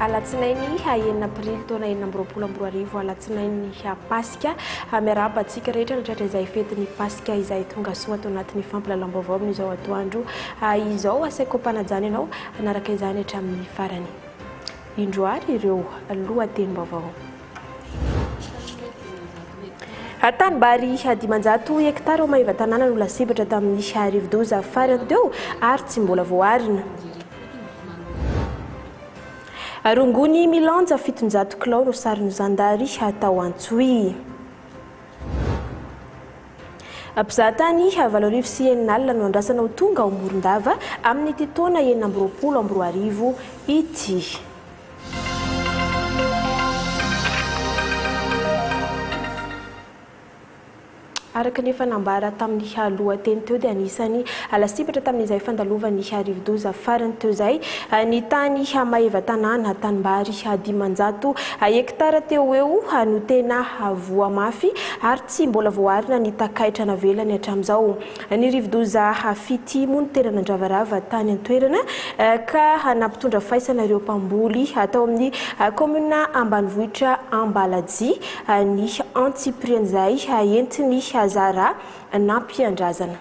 Alatsinainy enina aprily taona enina amby roapolo amby roa arivo alatsinainy Pasika miarahaba antsika rehetra nandritra izay fetin'ny Pasika izay tonga soa atao anatin'ny fampilalam-baovao amin'izao atoandro izao asaiko ampanajana ianao anaraka izany hatramin'ny farany. Indroary ireo lohatenim-baovao. Tanimbary dimanjato hektara mahiva tanàna no lasibatra tamin'ny rivo-doza farany teo ary tsy mbola voarina. Rongony milanja 700 kilao no sarin'ny zandary atao Antsoy. Mpizahatany 809 no andrasana ho tonga ao Morondava amin'ny ity taona 2020 ity. Araka ny fanambara tamin'ny lohateny teo dia anisany lasibatra tamin'izay fandalovan'ny rivo-doza farany teo zay ny tany mahiva tanàna Tanimbary dimanjato hektara teo eo no tena voamafy ary tsy mbola voarina ny takaitra navelany hatramin'izao. Ny rivo-doza fitimo no tena nandravarava tany an-toerana ka nampitondra faisana ireo mpamboly atao amin'ny komuna ambanivohitra Ambaladia ny antsiprian'izay entiny Zara nampiandrazana.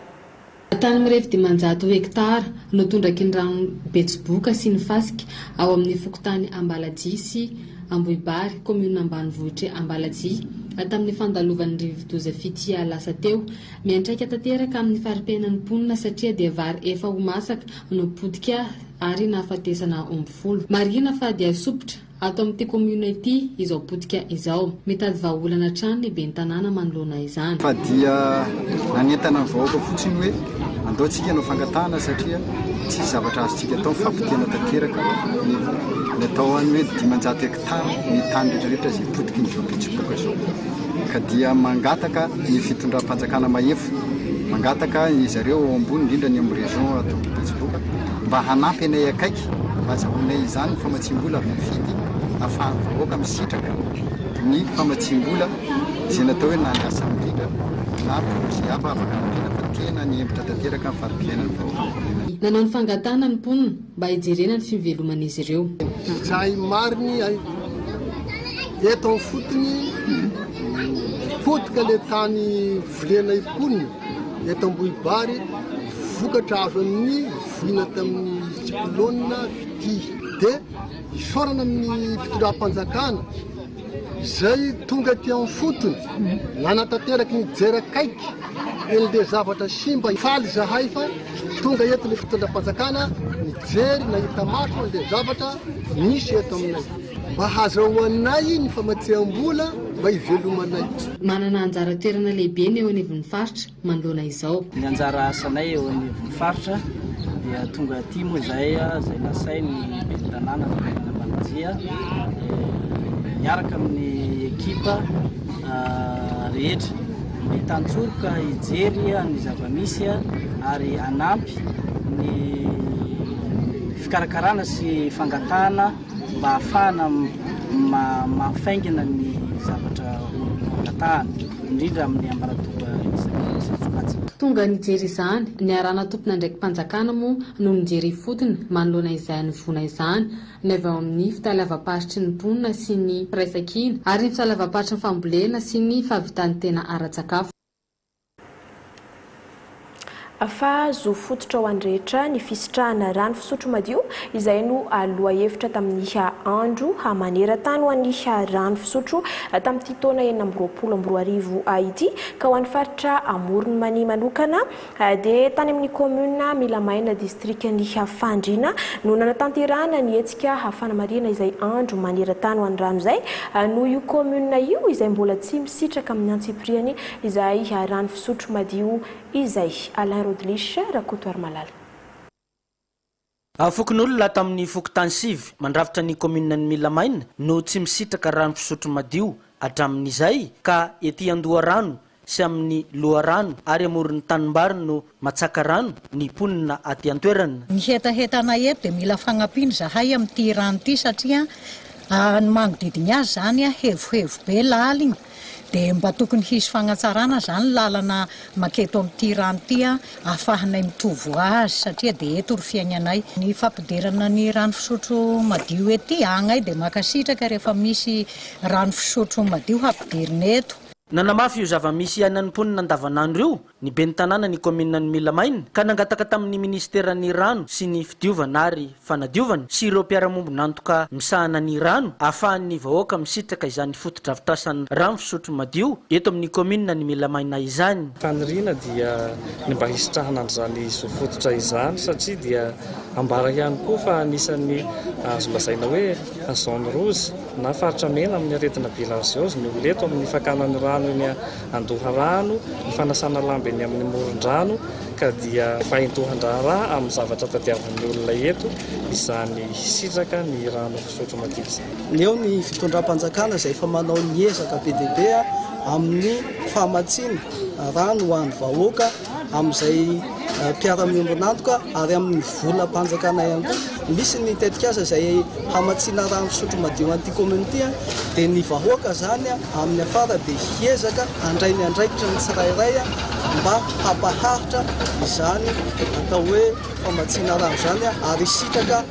Tany mirefy dimanjato hektara no tondraky ny rano Betsiboka sy ny Fasika ao amin'ny fokontany Ambaladia sy Ambohibary komuna ambanivohitra Ambaladia tamin'ny fandalovan'ny rivo-doza fitia lasa teo miantraika tanteraka amin'ny faripenan'ny mponina satria dia vary efa ho masaka no podika ary nahafatesana 10. Marina fa dia sopotra ato amin'ity komuna ity izao podika izao mitady vahaolana trano ny ben'ny tanàna manoloana izany. Fa dia nanentana vahoaka fotsiny hoe andaotsika no fangatahana satria tsy zavatra azontsika atao fampitena tanteraka ny atao any hoe 500 hektara ny tany rehetrarehetra izay podiky ny Betsiboka zao. Ka dia mangataka ny fitondram-panjakana mahefa mangataka zareo ao ambony indrindra ny amin'ny région ato Betsiboka mba hanampy anay akaiky mba azahoanay izany famatsim-bola avy mifidy ahafahan'ny vahoaka misitraka ny famatsim-bola izay natao hoe na ny asa indrindra na projet hafa afaka ampiana fa tena ny hevitra tanteraka amin'ny fari-piainan'ny vahoaka. Nanao ny fangatahana ny mponina mba hijerena ny fiveloman'izy ireo. Zay mariny eto amin'ny fotony potika le tany volena imponina eto Ambohibary vokatra azo amin'ny vohina tamin'ny tsiplônina vity dia isorana amin'ny fitondram-panjakana zay tonga ty amin'ny fotony nanatanteraky ny jerakaiky en'le zavatra simba faly zahay fa tonga eto le fitondram-panjakana nijery nahita maso an'le zavatra misy eto aminay mba hazahoanay ny famatsiam-bola mba hivelomanay. Manana anjara toerana lehibe ny eo anivon'ny faritra manoloana izao. Ny anjara asanay eo anivon'ny faritra dia tonga aty moa zay nasay ny ben'ny tanàna Ambaladia miaraka amin'ny ekipa rehetra mitantsorika hijery ny zava-misy ary anampy ny fikarakarana sy fangatahana mba ahafahana mafaingana ny zavatra fangatahana indrindra amin'ny ambaratoa isakatsaky. Tonga nijery izany ny arana tompona ndraiky mpanjakana moa no nijery fotony manoloana izay ny vona izany ny avy ao amin'ny fitalavam-paritry ny mponina sy ny firaisan-kina ary ny fitalavam-paritry ny fambolena sy ny fahavitany tena ara-tsakafo. Fa zo fototra ho andrehetra ny fisitrahana rano fisotro madio izay no aloha hevitra tamin'ny andro maneran-tany ho an'ny rano fisotro tamin'ity taona 2020 ity ka ho an'ny faritra Morony manokana dia tany amin'ny komuna Milamaina distriktan'ny Fandriana no nanatanterahana ny hetsika fanamarihana izay andro maneran-tany ho an'ny rano izay no io komuna io izay mbola tsy misitraka amin'ny antsipriany izay rano fisotro madio izay. Alain Rodlisha rakoto Armalala. Fokon'olona tamin'ny fokotany sivy mandravitra ny komunan'ny Milamaina no tsy misitraka rano fisotro madio hatramin'izay ka ety Andoharano sy amin'ny Loharano ary amoron'ny Tanimbary no matsaka rano ny mponina aty an-toerana. Ny hetaheta eto dia mila fagnampiny zahay amin'ity rano ity satria ny manodidina azy zany hevohevo be laliny dia mba tokony hisy fagnatsarana zany lalana maketo amin'ity rano ity ahafahanay mitovy azy satria dia eto ry fiainanay ny fampidirana ny rano fisotro madio ety agnay dia makasitraka rehefa misy rano fisotro madio hampidirina eto. Nanamafy io zava-misy ananimponina andavanandro io ny ben'ny tanàna ny komina ny Milamaina ka nangataka tamin'ny ministeran'ny rano sy ny fidiovana ary fanadiovana sy ireo mpiara-mombonantoka misahana ny rano ahafahan'ny vahoaka misitraka izany fotodrafitrasan'ny rano fisotro madio eto amin'ny komina ny Milamaina izany. Faniriana dia ny mba hisitrahana an'izany fototra izany satria dia ambara ihany koa fa anisan'ny azo lazaina hoe zone rouge na faritra mena amin'ny aretina villageoise ny olona eto amin'ny fakanan'ny rano eny andoha rano ny fanasana lamba eny amin'ny moron-drano ka dia fahintohan-draharaha amin'ny zavatra tadiavan'ny olona eto izany hisitraka ny rano fisotro madio izany. Eo ny fitondram-panjakana izay efa manao ny ezaka be dia be amin'ny famatsiana rano ho an'ny vahoaka amin'izay mpiara-miombonantoka ary amin'ny volam-panjakana ihany koa. Misy ny tetikasa izay hamatsiana rano fisotro madio an'ity communauté dia ny vahoaka zany amin'ny afara dia hiezaka andray ny andraikitra ny tsirairay mba hampaharitra izany atao hoe famatsiana rano zany ary sitraka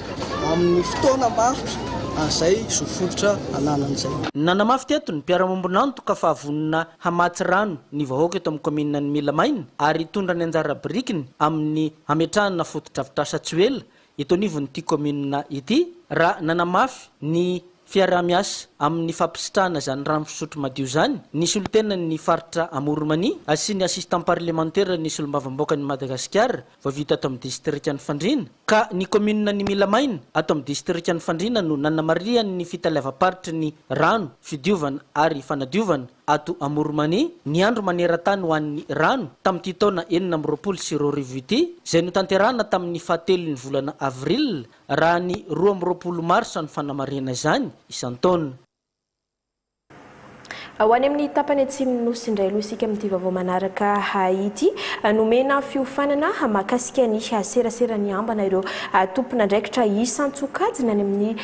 amin'ny fotoana maritra izay zofototra ananan'izay. Nanamafy teto ny mpiara-mombonantoka fa havonina hamatsy rano ny vahoaka eto amin'ny komina ny Milamaina ary tondra ny anjara birikiny amin'ny hametrahana fotodrafitrasa tsy ela eto anivon'ity komina ity raha nanamafy ny fiara-miasa amin'ny fampisitrahana zany rano fisotro madio zany ny solotena ny faritra Amoromani sy ny assistant parlementaire ny solombavamboaka ny Madagasikara vita ato amin'ny distrika ny Fandrina ka ny komina ny Milamaina ato amin'ny distrika ny Fandrina no nanamariany ny fitalevaparitry ny rano fidiovana ary fanadiovana ato Amoromani ny andro maneran-tany ho an'ny rano tamin'ity taona 2020 ity izay no tanterahana tamin'ny 7 ny volana avril raha ny 12 marsa ny fanamarena izany isan-taona. Ho any amin'ny tapany atsimo nosy indray aloha isika amin'ity vaovao manaraka ity nomena fiofanana mahakasika ny serasera ny ambana ireo tompona andraikitra isan-tsokajina any amin'ny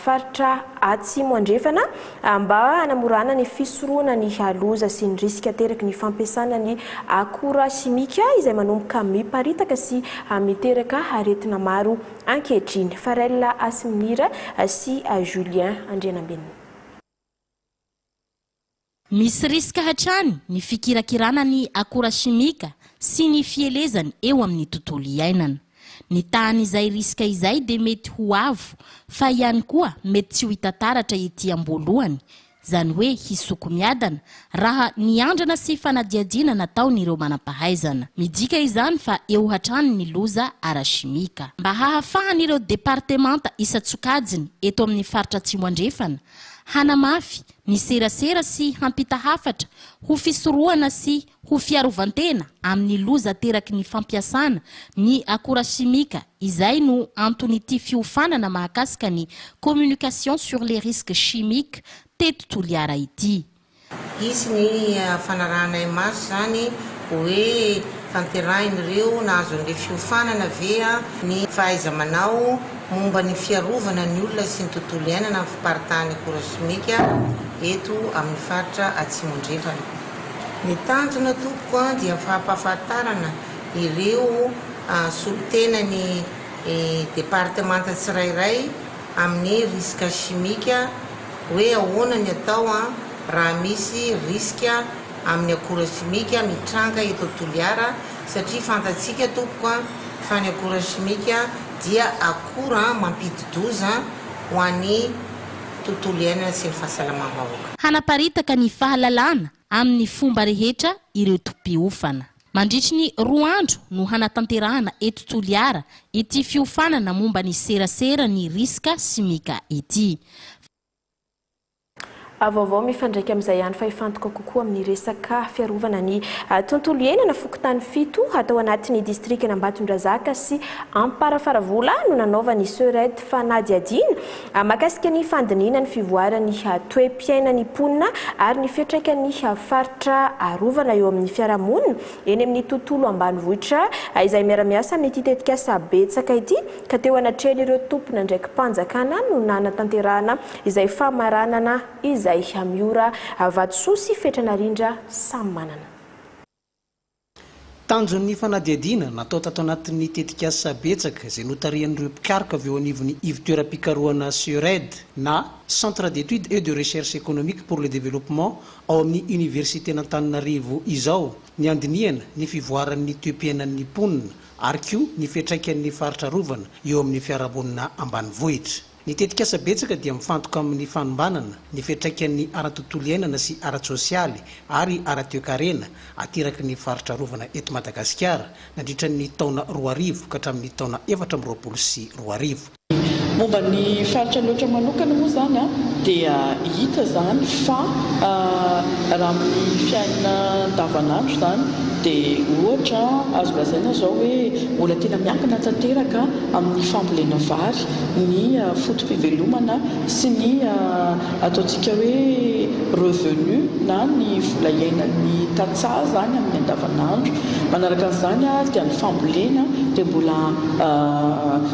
faritra atsimo andrefana mba hanamorana ny fisorohana ny loza sy ny risika teraky ny fampiasana ny akora simika izay manomboka miparitaka sy miteraka aretina maro ankehitriny. Farella Asimira sy Julien Andrianambeni. Misy risika hatrany ny fikirakirana ny akora simika sy ny fielezany eo amin'ny tontolo iainana. Ny tahan'izay risika izay dia mety ho avo fa ihany koa mety tsy ho hita taratra ety am-boalohany, zany hoe hisoko miadana raha niandrana sy fanadiadiana nataon'ireo manam-pahaizana. Midika izany fa eo hatrany ny loza arasimika. Mba hahafahan'ireo departemanta isan-tsokajiny eto amin'ny faritra atsimo andrefana hanamafy ny serasera sy hampita hafatra ho fisorohana sy ho fiarovantena amin'ny loza teraky ny fampiasana ny akora simika izay no anton'ity fiofanana mahakasika ny communication sur les risques chimiques teto toliara ity. Isy ny fanaranay maso zany hoe tanterahiny nahazo an'ilay fiofanana vea ny fahaiza-manao momba ny fiarovana ny olona sy ny tontolo iainana amin'ny fiparitahany akora simika eto amin'ny faritra atsimo andrefana. Ny tanjona tompoko dia fahampahafantarana ireo solotena ny departemanta tsirairay amin'ny risika simika hoe ahoana ny atao raha misy risika amin'ny akora simika mitranga eto Toliara satria fantatsika tompoko fa ny akora simika dia akora mampidi-doza ho an'ny tontolo iainana sy ny fahasalamam-bahoaka. Hanaparitaka ny fahalalana amin'ny fomba rehetra ireo tompiofana. Mandritry ny 2 andro no hanatanterahana eto Toliara ity fiofanana momba ny serasera ny risika simika ity. Vaovao mifandraika amin'izay ihany fa ifantoka kokoa amin'ny resaka fiarovana ny tontolo iainana fokontany 7 atao anatin'ny distrikta Ambatondrazaka sy Amparafaravola no nanaova ny Sered fanadiadiana mahakasika ny fandinina ny fivoarany toe-piainan'ny mponina ary ny fiantraikan'ny faritra arovana eo amin'ny fiarahamonina eny amin'ny tontolo ambanivohitra izay miara-miasa amin'ny tetikasa betsaka ity ka teo anatrehana ireo tompona ndraiky mpanjakana no nanatanterahana izay famaranana izay izay miora vatosoa sy fetranarindra samy manana. Tanjon'ny fanadiadiana natao tato anatin'ny tetikasa betsaka izay notarian'ireo mpikaroka avy eo anivon'ny ivon-toeram-pikarohana SURED na Centre d'études et de recherche économique pour le développement ao amin'ny université-n'Antananarivo izao. Ny andiniana ny fivoaran'ny toe-piainan'ny mponina ary koa ny fiantraikan'ny faritra rovana eo amin'ny fiarahamonina ambanivohitra. Ny tetikasa betsaka dia mifantoka amin'ny fanombanana ny fiantraikan'ny ara-tontolo iainana sy ara-tsosialy ary ara-toekarena ateraky ny faritra rovana eto Madagasikara nandritra ny taona 2000 ka hatramin'ny taona 2020 sy 2000. Momba ny faritra loatra manokana moa zany dia hita zany fa raha amin'ny fiainana andavanandro zany dia ohatra azo lazaina zao hoe mbola tena miankina tanteraka amin'ny fambolena vary, ny fotom-pivelomana sy ny ataontsika hoe revenu na ny vola iainan'ny tantsaha zany amin'ny andavanandro. Manaraka an'izany dia ny fambolena dia mbola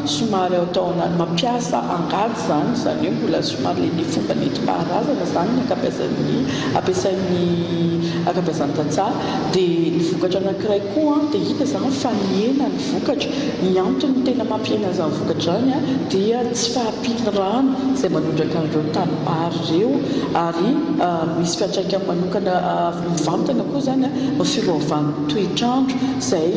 somary atao mampiasa angady zany hoe mbola somary ny fomba nentim-paharazana zany ampiasain'ny tantsaha. Dia ny vokatra anankiray koa dia hita zany fa niena ny vokatra. Ny antony tena mampiaina zany vokatra zany dia tsy fahampitany rano izay manondraka an'ireo tanimbary ireo ary misy fiantraikany manokana mivantana koa zany fiarovany toetrandro izay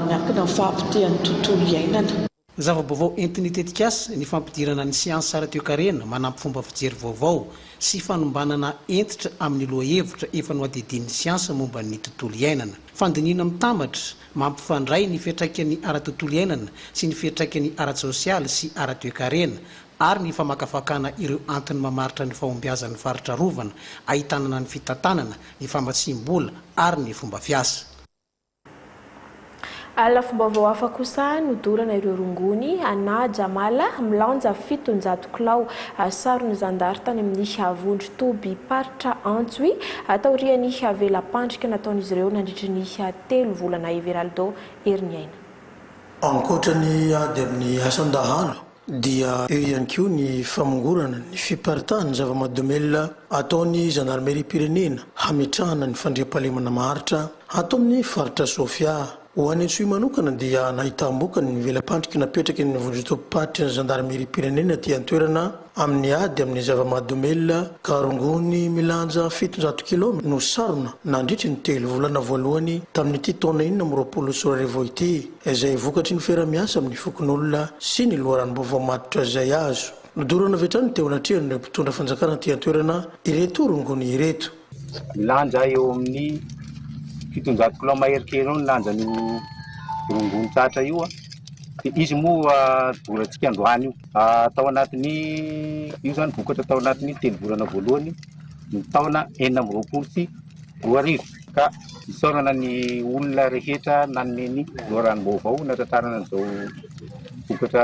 miankina amin'ny fahampitehan'ny tontolo iainana. Zava-baovao entin'ny tetikasa ny fampidirana ny siansa ara-toekarena manampy fomba fijery vaovao sy fanombanana entitra amin'ny lohahevitra efa noadidin'ny siansa momba ny tontolo iainana. Fandiniana mitambatra mampifandray ny fiantraikan'ny ara-tontolo iainana sy ny fiantraikan'ny ara-tsosialy sy ara-toekarena ary ny famakafakana ireo antony mamaritra ny fahombiazan'ny faritra rovana ahitanana ny fitantanana, ny famatsim-bola ary ny fomba fiasa. Lafim-baovao hafa kosa nodorana ireo rongony ana Jamala milanja 700 kilao sarony zandary tany amin'ny avondry Toby paritra Antsoy taorian'ny velam-pandrika nataon'izy ireo nandritra ny 3 volana Everaldo Herniaina. Ankoatrany ady amin'ny asandahalo dia eo ihany koa ny famongorana ny fiparitahana zava-mahadomelina ataon'ny zandarmeria pirenena hametrahana ny fandriam-pahalemana maharitra atao amin'ny faritra Sofia. Ho any Antsoy manokana dia nahitam-boka ny velam-pandrika napetraka ny vondrotopatry ny zandarmeria pirenena aty an-toerana amin'ny ady amin'ny zava-mahadomelina ka rongony milanja 700 km no sarona nandritra ny 3 volana voalohany tamin'ity taona 2024 ity izay vokatry ny fiara-miasa amin'ny fokon'olona sy ny loharanom-baovao matotra izay azo. Nodorana avy hatrany teo anatrehany ny mpitondra fanjakana aty an-toerana ireto rongony ireto. Milanja eo amin'ny 700 km eo milanja ny rongony tratra io izy moa volantsika androany io atao anatin'ny io zany vokatra atao anatin'ny 3 volana voalohany ny taona 2024 sy 2000 ka isaorana ny olona rehetra nanome ny loharanom-baovao natratrarana an'izao vokatra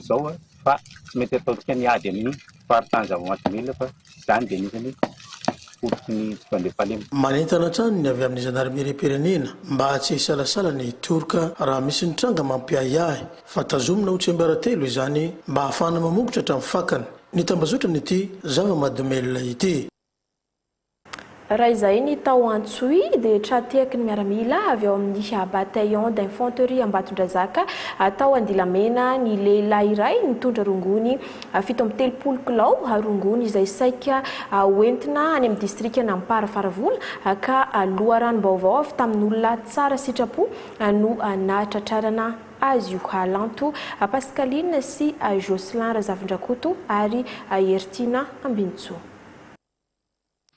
zao fa tsy mety ataontsika ny ady amin'ny faritany zava-mahadomelina fa izany dia anisany manentana trano ny avy amin'ny zandarmeria pirenena mba tsy hisalasala ny toroka raha misy ny tranga mampiahiahy fa tazomina ho tsembaratelo izany mba hahafana mamogotra hatramin'ny fakana ny tambazotra ny ity zava-mahadomelina ity. Raha izay ny tao Antsoy dia trateky ny miaramila avy ao amin'ny bataillon d'infanterie Ambatondrazaka atao Andilamena ny lehilahy iray nitondra rongony 730 kilao rongony izay saika hoentina any amin'ny distrikana Ampara Faravola ka loharanom-baovao avy tamin'olona tsara sitrapo no nahatratrarana azy io halanto Pascaline sy Jocelyn Razavindrakoto ary Ertina Ambintso.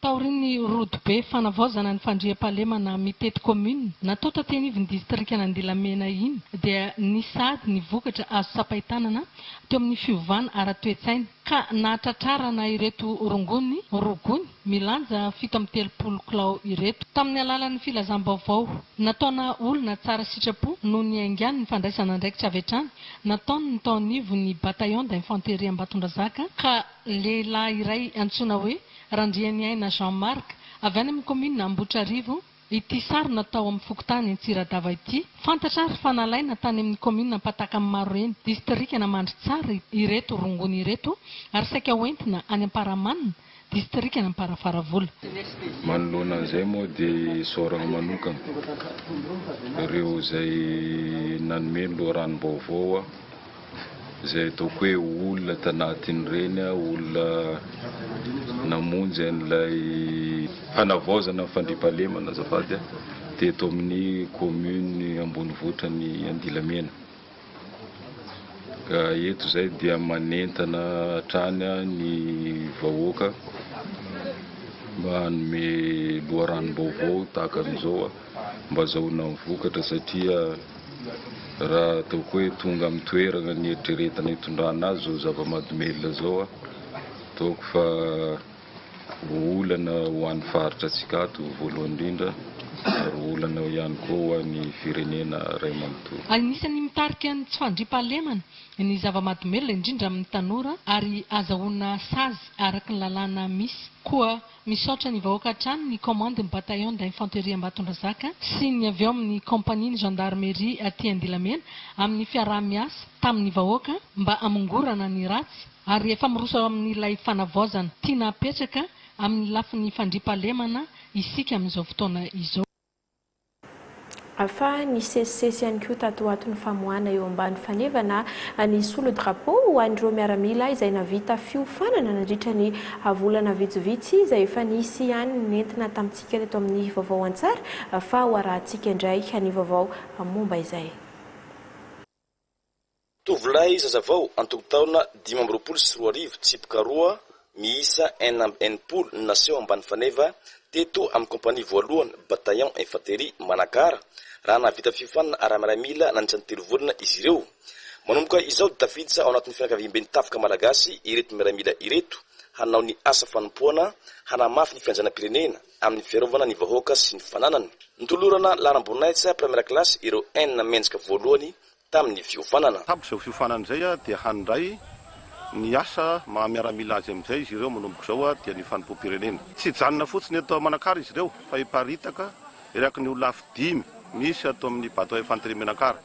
Taoriny Rodobe fanavaozana ny fandriam-pahalemana mitety commune natao tatenivy ny distrikana Andilamena iny dia nisady ny vokatra azo sapaitanana teo amin'ny fiovana ara-toetsaina ka nahatratrarana ireto rongony milanja 730 kilao ireto tamin'ny alalan'ny filazam-baovao nataona olona tsara sitrapo no niaingany ny fandraisana andraikitra avy hatrany nataony ny taonivo ny bataillon d'infanterie Ambatondrazaka ka lehilahy iray antsoina hoe Randriany Aina Jean-Marc avy any amin'ny commune Ambotrarivo ity sary natao amin'ny fokotany Antsiradava ity fantatra ary fanalaina tany amin'ny commune Ampataka amin'ny Maroreny distrikana Mandritsara ireto rongony ireto ary saika hoentina any Amparamanina distrika ny Amparafaravola. Manoloana an'izay moa dia saorana manokana ireo izay nanome loharanom-baovao izay ataoko hoe olona tanatin'ireny olona namonjy an'ilay fanavaozana fandriampahalemana azafady dia eto amin'ny commune Ambonivohitra ny Andilamena. Eto izay dia manentana hatrany ny vahoaka mba hanome loharanom-baovao tahaka an'izao mba azahoana mivokatra satria raha ataoko hoe tonga amin'ny toerana ny eritreretana hitondrana azy zao zava-mahadomelina zao ataoko fa olana ho an'ny faritra ato voalohany indrindra ary olana ihany koa ho an'ny firenena ray manontolo. Anisany mitarika ny tsy fandriampahalemana ny zava-mahadomelina indrindra amin'ny tanora ary azahoana sazy araka ny lalàna misy. Koa misaotra ny vahoaka hatrany ny commande ny bataillon d'infanterie Ambatondrazaka sy ny avy ao amin'ny compagnie ny gendarmerie aty Andilamena amin'ny fiaraha-miasa tamin'ny vahoaka mba amongorana ny ratsy ary efa miroso amin'ilay fanavaozana tiana apetraka amin'ny lafin'ny fandriampahalemana isika amin'izao fotoana izao. Afa ny sesisesy ihany koa tato ato ny famoahana eo ambany fanevana ny solo drapeau ho an'ireo miaramila izay navita fiofanana nandritra ny volana vitsivitsy izay efa nisy ihany nentina tamintsika teto amin'ny vaovao an-tsara fa ho arahantsika indray ny vaovao momba izay. Tovolahy zazavao antokotaona 2024 tsipika 2 miisa enipolo naseho ambany faneva teto amin'ny kompania voalohany bataillon infanterie Manakara raha navita fiofanana ara-miaramila nandritra ny 3 volana izy ireo. Manomboka izao tafiditra ao anatin'ny fianakaviam-ben'ny tafika malagasy ireto miaramila ireto hanao ny asa fanompoana hanamafy ny fianjanam-pirenena amin'ny fiarovana ny vahoaka sy ny fananany. Nitolorana laram-boninahitra première classe ireo enina menjika voalohany tamin'ny fiofanana. Tapitra fiofanana izay dia handray ny asa miaramila azy amin'izay izy ireo manomboka izao dia ny fanompoam-pirenena. Tsy janona fotsiny eto Manakara izy ireo fa hiparitaka iraky ny olona dimy misy ato amin'ny bateau infanterie Manakara.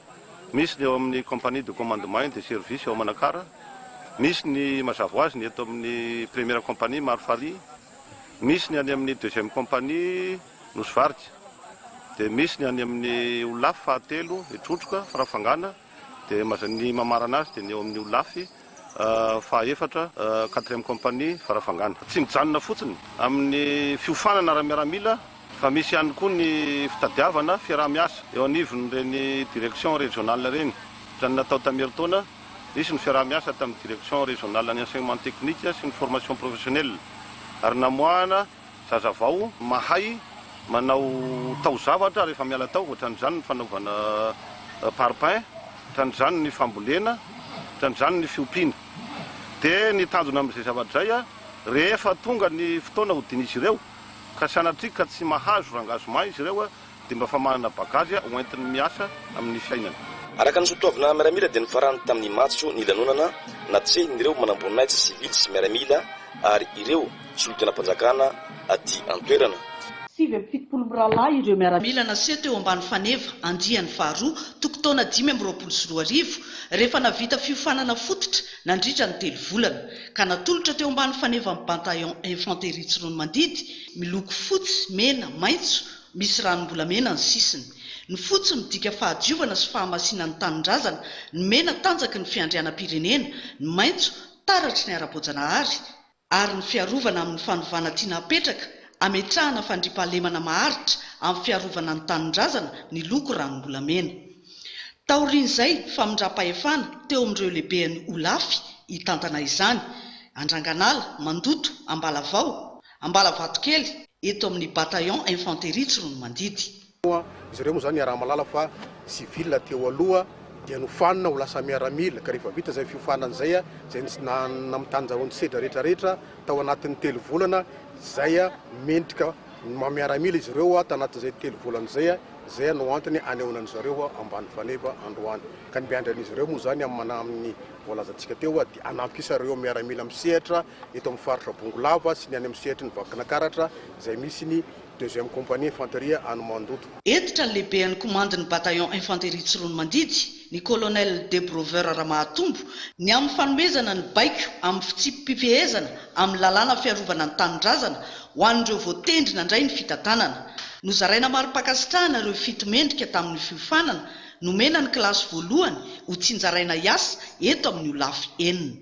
Misy ny eo amin'ny compagnie de commandement de service ao Manakara, misy ny mazava ho azy ny eto amin'ny première compagnie Marfari, misy ny any amin'ny deuxième compagnie Nosvarika, dia misy ny any amin'ny Olafy fahatelo Etrotroka Farafangana, dia ny mamarana azy dia ny eo amin'ny Olafy fahaefatra 4e compagnie Farafangana. Tsy mijanona fotsiny amin'ny fiofanana ara-miaramila fa misy ihany koa ny fitadiavana fiaraha-miasa eo anivon'ireny direction régionale reny. Izany natao tamin'herintaona nisy ny fiaraha-miasa tamin'ny direction régionale ny enseignement technique sy ny formation professionnelle ary namoahana zazavao mahay manao taozavatra rehefa miala tao ohatran'izany ny fanaovana parpaing, ohatran'izany ny fambolena, ohatran'izany ny fiompiana. Dia ny tanjona amin'izay zavatra izay rehefa tonga ny fotoana hodin'izy ireo ka sanatrika tsy mahazo rangazo izy ireo dia mba fa manana bagazy hoentiny miasa amin'ny fiainana. Araka ny sotoavina miaramila dia nifarany tamin'ny matso ny lanonana natsehin'ireo manamboninahitra sivily sy miaramila ary ireo solon-tenam-panjakana aty an-toerana. 7 miralahy ireo miaramila naseho teo ambany faneva andriany faharoa tokotona 2024 rehefa navita fiofanana fototra nandritra ny 3 volana ka natolotra teo ambany faneva amin'ny bataillon infanterie Tsirono Mandidy miloko fotsy, mena, maitso, misy ranom-bolamena ny sisiny. Ny fotsy midika fahadiovana sy fahamasinana ny tanindrazana, ny mena tanjaky ny fiandrianam-pirenena, ny maitso taratry ny ara-boajanahary ary ny fiarovana amin'ny fanovana tiana apetraka ametrahana fandriampahalemana maharitra amin'ny fiarovana ny tanindrazana ny loko ranom-bolamena. Taorian'izay famindram-pahefana teo amin'ireo lehiben'ny Olafy hitantana izany. Andranganala, Mandoto, Ambalavao, Ambalavatokely eto amin'ny bataillon infanterie Tsirono Mandidy. Izy ireo moa zany raha malala fa civil teo aloha dia nofanina ho lasa miaramila ka rehefa vita izay fiofanana izay izay namitany zahoany sedra rehetrarehetra tao anatin'ny 3 volana izay mendrika miaramila izy ireo tanatin'izay 3 volana izay no antony anehoanany zareo ambany faneva androany. Ka ny beandran'izy ireo moa zany amin'ny voalazantsika teo dia anampisa ireo miaramila misehatra eto amin'ny faritra Bongolava sy ny any amin'ny sehatra ny Vakinakaratra izay misy ny 2e compagnie infanterie any Mandoto. Etitra ny lehiben'ny komandin'ny bataillon infanterie Tsirono Mandidy ny colonel de Brouwer Ramahatombo ny amin'ny fanomezana ny baiko amin'ny fitsipipihezana amin'ny lalàna fiarovana ny tanindrazana ho an'ireo voatendry nandray ny fitantanana. Nozaraina maro-pakasitrahana ireo fito mendrika tamin'ny fiofanana, nomena ny kilasy voalohany ho tsinjaraina iasa eto amin'ny olafy enina.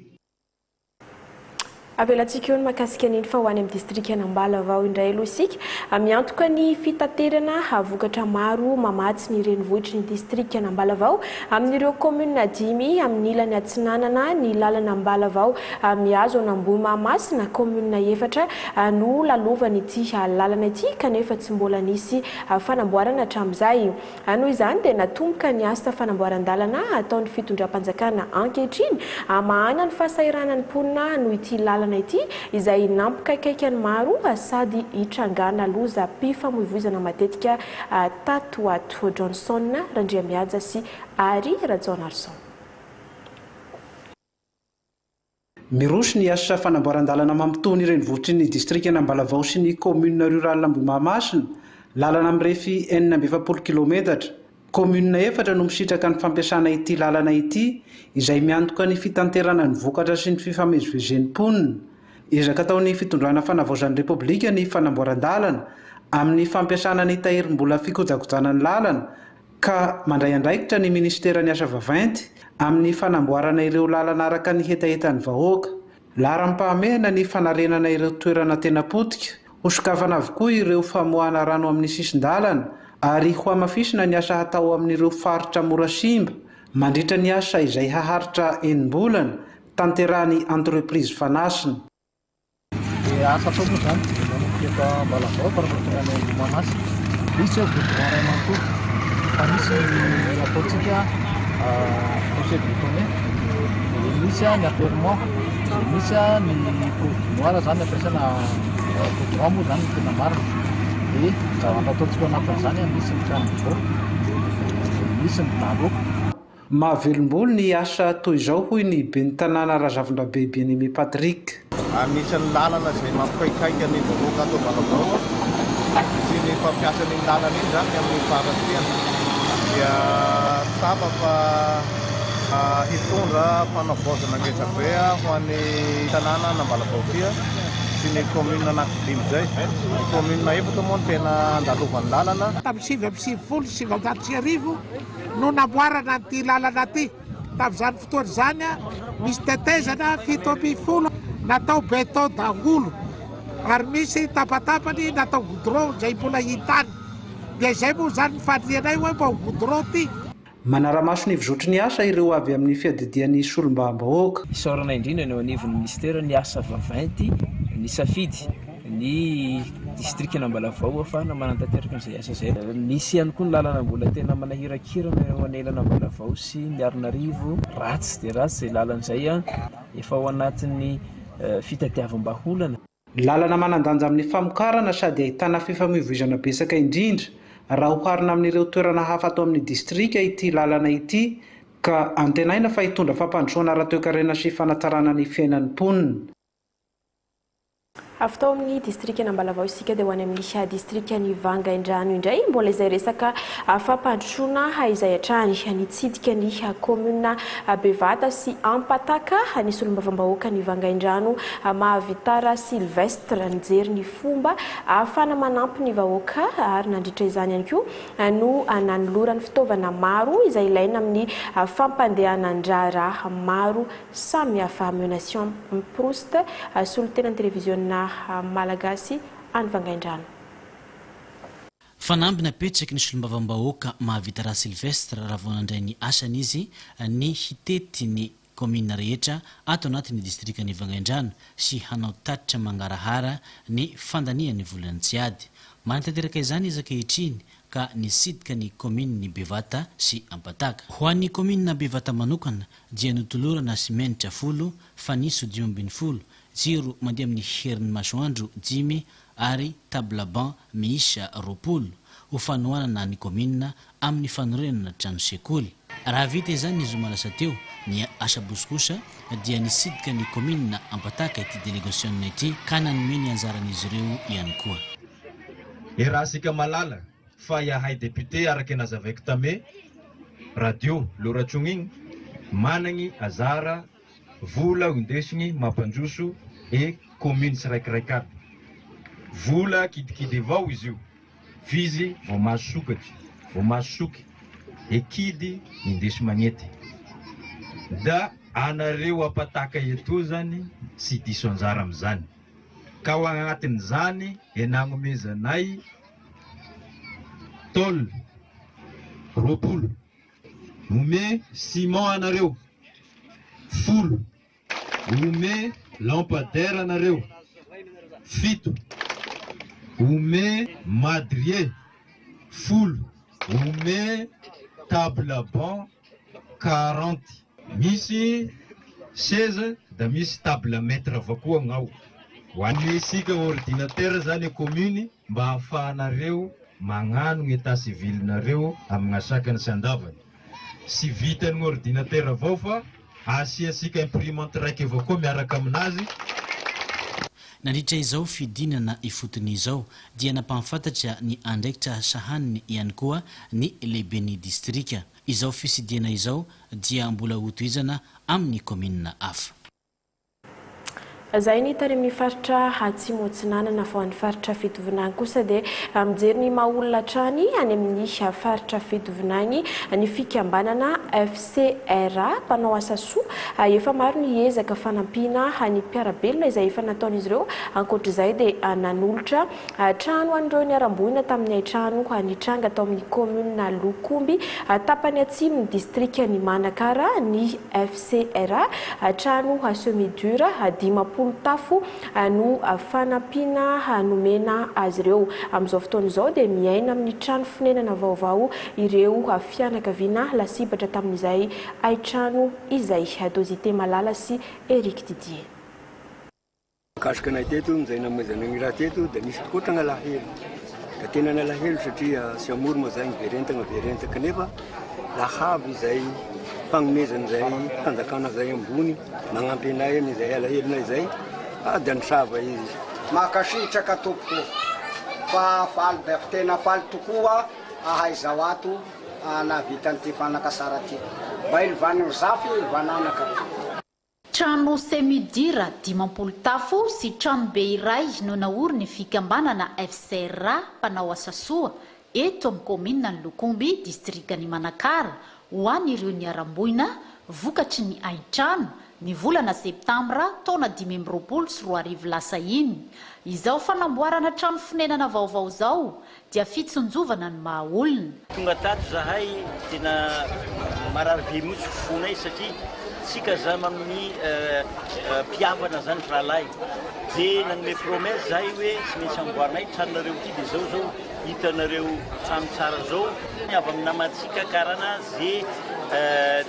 Avelantsika eo ny mahakasika ny fa ho any amin'ny distrika Nambalavao indray aloha isika miantoka ny fitaterana vokatra maro mamatsy ny renivohitry ny distrika Nambalavao amin'ireo commune 5 amin'ny ilany Atsinanana ny lalana Nambalavao mihazo Anambohy Mahamasina commune 4 no lalovany ity lalana ity kanefa tsy mbola nisy fanamboarana hatramin'izay. Noho izany dia natomboka ny asa fanamboaran-dalana ataon'ny fitondram-panjakana ankehitriny mahana ny fahasahiranan'ny mponina no ity lalana ity izay nampikaikaiky ny maro sady hitrangana loza mpifamoivoizana matetika Tatoato Johnson Randriamiaja sy Ari Rajonarson. Mirosy ny asa fanamboaran-dalana mampitony renivohitry ny distrika Nambalavao sy ny commune rurale Ambohy Mahamasina lalana amin'ny refy 470 km. Commune 4 no misitraka ny fampiasana ity lalana ity izay miantoka ny fitanterana ny vokatra sy ny fifamezivezen'ny mponina. Ezaka ataon'ny fitondrana fanavaozan'ny Repoblika ny fanamboaran-dalana amin'ny fampiasana ny tahirim-bola fikojakojana ny lalana ka mandray andraikitra ny ministeran'ny asa vaventy amin'ny fanamboarana ireo lalana araka ny hetahetan'ny vahoaka. Laharam-pahamehana ny fanarenana ireo toerana tena potika, hosokafana avokoa ireo famoahana rano amin'ny sisin-dalana ary ho amafisina ny asa hatao amin'ireo faritra mora simba mandritra ny asa izay haharitra enim-bolana tanterahany entreprise fanasina. Asa atao moa zany eto Ambalavao farafahatonga ny Mahamasina misy goudron ray manontolo fa misy ataontsika procès bétonné, misy ny apurement, misy ny promoire zany ampiasana goudron moa zany tena marina dia zavatra ataontsika anatin'izany misy ny trano misy ny dalo. Mahavelom-bolo ny asa toy izao hoy ny ben'ny tanàna Razavondrabe Bien-Aimé Patrick. Anisan'ny lalana izay mampikaikaika ny vahoaka ato Ambalavao sy ny fampiasa ny lalana iny zany amin'ny faratriana dia tsapa fa hitondra fanavaozana ngezabe ho an'ny tanàna Ambalavao tia sy ny commune anankidimy zay. Ny commune 4 moa no tena andalovan'ny lalana. Tamin'ny 7 sy 900 no namboarana an'ity lalana ity. Tamin'izany fotoana izany misy tetezana 700 natao beton daholo ary misy tapatapany natao goudron izay mbola hitany. Dia izay moa zany fandrianay hoe mba goudron ity. Manaramaso ny vizotry ny asa ireo avy amin'ny fiadidian'ny solombavam-bahoaka. Isaorana indrindra ny anivon'ny ministera ny asa vaventy ny safidy ny distrika Nambalavao afahana manantanteraka n'izay asa izay. Misy ihany koa ny lalana mbola tena manahirakirana eo anelana Ambalavao sy ny Arinarivo ratsy dia ratsy izay lalana izay efa ao anatin'ny fitadiavam-baholana. Lalana manandanja amin'ny famokarana sady ahitana fifamoivoizana betsaka indrindra raha oharina amin'ireo toerana hafa ato amin'ny distrika ity lalana ity ka antenaina fa hitondra fampandrosoana ara-toe-karena sy fanatsarana ny fiainan'ny mponina. Avy tao amin'ny distrika Nambalavao isika dia ho any amin'ny distrika ny Vangaindrano indray mbola izay resaka fampandrosoana izay hatrany nitsidika ny commune Bevata sy Ampataka ny solombavam-bahoaka ny Vangaindrano mahavitara Sylvestre nijery ny fomba ahafana manampy ny vahoaka ary nandritra izany ihany koa no nanolorany fitaovana maro izay ilaina amin'ny fampandehanan-draharaha maro samihafa. Menation Proust solontenan'ny télévision Malagasy any Vangaindrano. Fanamby napetraky ny solombavam-bahoaka mahavita raha Sylvestre raha vao nandray ny asany izy ny hitety ny commune rehetra ato anatin'ny distrika ny Vangaindrano sy hanao tatitra mangarahara ny fandanian'ny volany tsy ady. Manatanteraka izany izy ankehitriny ka nisidika ny commune ny Bevata sy Ampataka. Ho an'ny commune Bevata manokana dia notolorana simenitra 10 fa nisy 10 jiro mandeha amin'ny herin'ny masoandro 10 ary table banc miisa 20 ho fanohanana ny commune amin'ny fanorenana trano sekoly. Raha vita izany izy malasa teo ny asa bosikosa dia nisidika ny commune Ampataka ity délégation ity ka nanomeny anjaran'izy ireo ihany koa. Raha sika malala fa yahay député araka nazavaiko tame radio loratrongy igny managny azara vola indesigny mampandroso e commune tsiraikiraiky aby vola kidikidy avao izy io vizy vao mahasokatry vao mahasoky ekidy indesy magnety da anareo apataka eto zany tsy diso anjara am'zany ka ho agnatin'izany enagnomezanay tôle roapolo ome ciment anareo folo ome lampadaire anareo fito ome madrier folo ome table banc 40 misy 16 da misy table maître avao koa gnao ho an'ny isika ordinateur zany commune mba ahafahanareo magnano gny état civil nareo amin'ny asakany sy andavany sy vitan'ny ordinateur avao fa asiasika imprimante raiky avao koa miaraka aminazy. Nandritra izao fidinana ifoton'izao dia nampahafantatra ny andraikitra sahaniny ihany koa ny lehiben'ny distrika. Izao fisidiana izao dia mbola hotohizana amin'ny commune hafa. Zay ny taremin'ny faritra Atsimo-Atsinanana vao any faritra Fitovinany kosa dia mijery ny maha-olona trany any amin'ny faritra Fitovinany ny fikambanana FCRA mpanao asa soa efa maro ny ezaka fanampiana ny mpiarabelona izay efa nataon'izy ireo ankoatr'izay dia nanolotra trano an'ireo niarambohina tamin'ny trano nitranga tao amin'ny commune Lokomby tapany atsimo ny distrika ny Manakara ny FCRA trano semi-dur tafo no fanampiana nomena azy ireo amin'izao fotoana izao dia miaina amin'ny trano fonenana vaovao ireo fianakaviana lasibatra tamin'izay aitrano izay Dozité Malala sy Eric Didier. Kaskanay teto mizay namezana ny raha teto dia misy tokoa tagna lahelo da tena nalahelo satria sy amoro moa zay verentana kanefa lahavo izay fagnomezana zay fanjakana zay ambony magnampy anay amin'izay alahelonay zay dia nisava izy makasitraka tompoko fa faly da tena faly tokoa ahay zao ato navita n'ity fanakasara ty mba ilovan'ny zafy ilovananaka. Trano semidira 10 tafo sy trano be iray no naory ny fikambanana FCRA mpanao asa soa eto amin'ny commune ny Lokomby distrikany Manakara ho an'ireo niarambohina vokatry ny aitrano ny volana septambra taona 2024 lasa iny. Izao fanamboarana trano fonenana vaovao zao dia fitsonjovana ny maha-olona. Tonga tato zahay tena marary be mihitsy fonay satria tsika zany amin'ny mpiavana zany rahalahy dia nanome promesse zahay hoe tsy maintsy amboarinay tranonareo ity dia zao hitanareo trano tsara zao avy amin'ny namantsika karana zay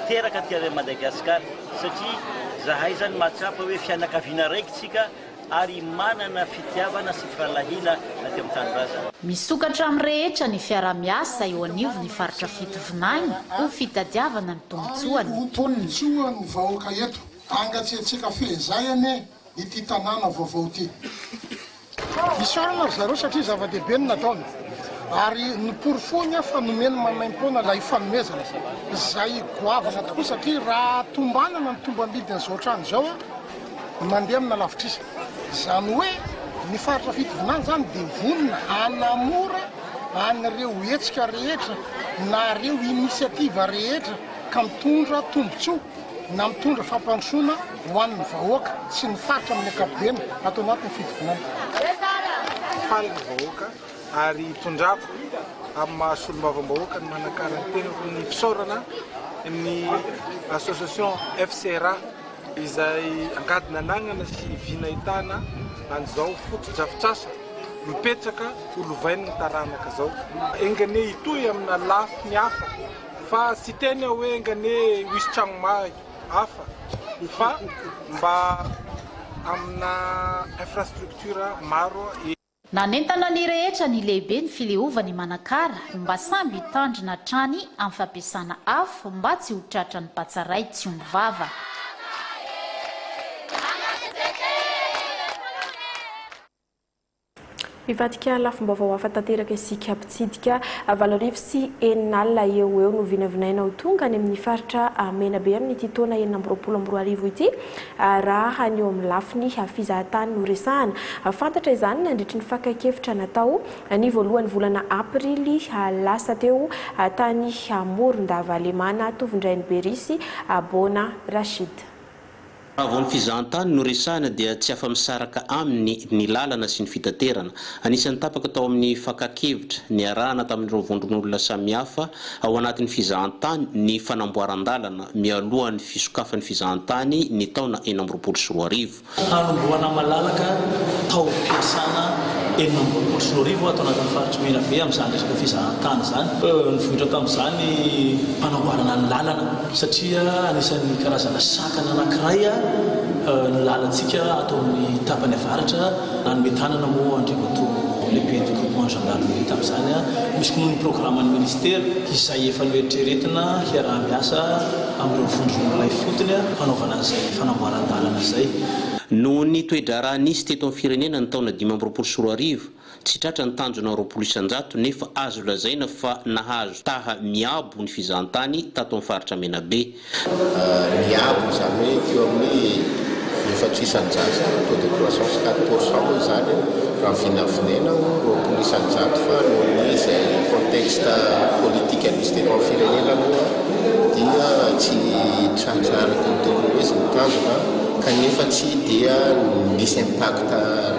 teraka ty Madagasikara satria zahay zany mahatsapa hoe fianakaviana raiky tsika ary manana fitiavana sy fahalahina aty amin'ny tanindrazana. Misokatra amin'ny rehetra ny fiara-miasa eo anivy ny faritra Fitovinany ho fitadiavana ny tombotsoa ny mponina. Ny vahoaka eto angatsiatsika fehizayany ity tanàna vaovao ity. Isarana zareo satria zava-dehibe ny nataony ary niporofony fa nomeny mamaim-pona la ifanomezana izay goavana tokoa satria raha tombanana ny tombam-bidin'izao trano zao mandeha amina lavitrisa zany hoe ny faritra Fitovinany zany dia vonona hanamora an'ireo hetsika rehetra na ireo inisiativa rehetra ka mitondra tombotsoa na mitondra fampandrosoana ho an'ny vahoaka sy ny faritra amin'ny ankapobeny atao anatin'ny Fitovinany. Faly ny vahoaka ary tondrako amin'ny mahasolom-bavambahoaka ny Manakara ny fisaorana ny association FCRA izay angadina anagnana sy vinahitana an'izao foto-drafitrasa mipetraka olovainy ny taranaka zao. Engane hitohy amina lafy ny hafa fa sy tena hoe engane hisy trano mahay hafa fa mba amina infrastructure maro. Nanentana ny rehetra ny lehibe ny filehovany Manakara mba samby hitandrina trany amin'ny fampiasana afo mba tsy ho tratra ny patsaray tsy ombivava. Mivadika lafim-baovao hafa tanteraka isika mpitsidika valarivo sy enin'alina eo no vinavinaina ho tonga any amin'ny faritra Menabe amin'ity taona 2024 ity raha ny eo amin'ny lafiny fizahantany no resahana. Fantatra izany nandritra ny fakakevitra natao ny voalohany volana Aprily lasa teo tany Morondava-Lemana tovindrainy Berisy Bona Rashid. Avon fizahantany no resahana dia tsy afa-misaraka aminy ny lalana sy ny fitaterana. Anisan'ny tapaka tao amin'ny fakakevitra ny arahana tamin'ireo vondron'olona samihafa ao anatin'ny fizahantany ny fanamboaran-dalana mialohan'ny fisokafan'ny fizahantany ny taona 2024. Hanamboarana malalaka tao ampiasana 2024 atao anatin'ny faritra Menabe amin'izany resaka fizahantany zany. Nivohitra tamin'izany fanamboarana ny lalana satria anisan'ny karazana sakana anankiray ny lalantsika atao amin'ny tapany avaratra na ny metanana moa andriato lehibe développement gendarmerie tamin'izany misy koa ny programme ny ministère izay efa noeritreretina hiarah-miasa amin'ireo vondron'olona ifotony fanaovana an'izay fanamboaran-dalana izay. Noho ny toe-draharaha nisy teto amin'ny firenena ny taona 2024 tsy tratra ny tanjona 20 isanjato nefa azo lazaina fa nahazo taha miabo ny fizahantany tato amin'ny faritra Menabe. Miabo izany hoe teo amin'ny 4 isanjato taux de croissance 4% zany raha vinavinaina 20 isanjato fa noho ny izay contexte politique misy teto amin'ny firenena moa dia tsy tratra araka ny tokony hoe izy mitazona kanefa tsy dia misy impact